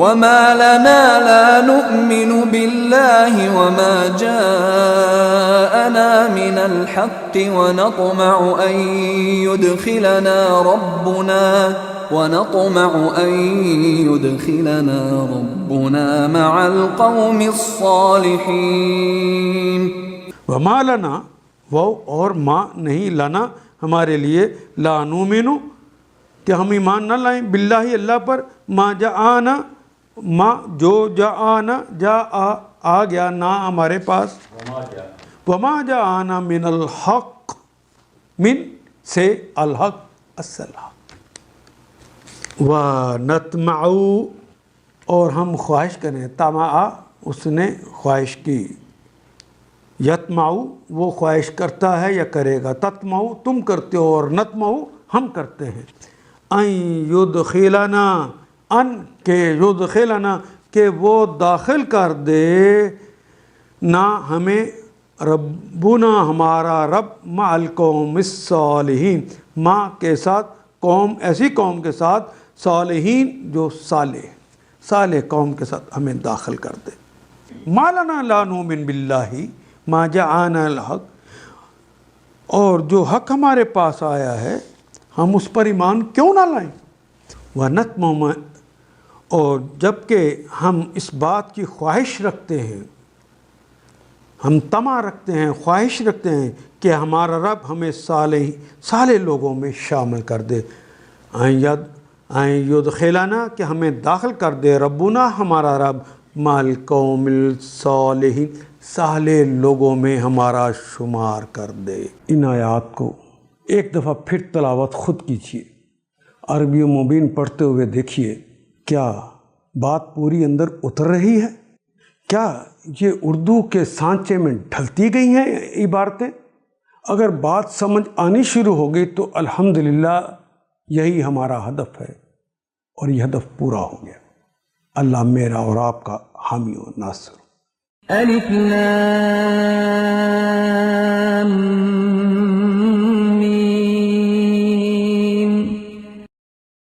وما لنا لا نؤمن بالله وما جاءنا من الحق ونطمع أن يدخلنا ربنا مع القوم الصالحين. وما لنا، وہ اور ما نہیں، لنا ہمارے لیے، لا نؤمن کہ ہم ایمان نہ لائیں، باللہ اللہ پر، ما جاءنا، ما جو جاءنا، جا آ گیا، نا ہمارے پاس، وما جاءنا من الحق، من سے الحق، اصل حق، ونطمع اور ہم خواہش کریں، طمع اس نے خواہش کی، یطمع وہ خواہش کرتا ہے یا کرے گا، تطمع تم کرتے ہو، اور نطمع ہم کرتے ہیں، ان یدخلنا، ان کے یدخلنا کہ وہ داخل کر دے نہ ہمیں، ربنا ہمارا رب، مع القوم الصالحین، ماں کے ساتھ، قوم ایسی قوم کے ساتھ، صالحین جو صالح قوم کے ساتھ ہمیں داخل کر دے. ما لنا لا نؤمن باللہ ما جاءنا الحق، اور جو حق ہمارے پاس آیا ہے ہم اس پر ایمان کیوں نہ لائیں، وَنَطْمَعُ، اور جب کہ ہم اس بات کی خواہش رکھتے ہیں، ہم طمع رکھتے ہیں، خواہش رکھتے ہیں کہ ہمارا رب ہمیں صالح لوگوں میں شامل کر دے، ان یدخلنا کہ ہمیں داخل کر دے، ربنا ہمارا رب، مع القوم الصالحین صالح لوگوں میں ہمارا شمار کر دے. ان آیات کو ایک دفعہ پھر تلاوت خود کیجیے، عربی مبین پڑھتے ہوئے دیکھیے کیا بات پوری اندر اتر رہی ہے، کیا یہ اردو کے سانچے میں ڈھلتی گئی ہیں عبارتیں. اگر بات سمجھ آنی شروع ہو گئی تو الحمدللہ یہی ہمارا ہدف ہے، اور یہ ہدف پورا ہو گیا. اللہ میرا اور آپ کا حامی و ناصر. الف لام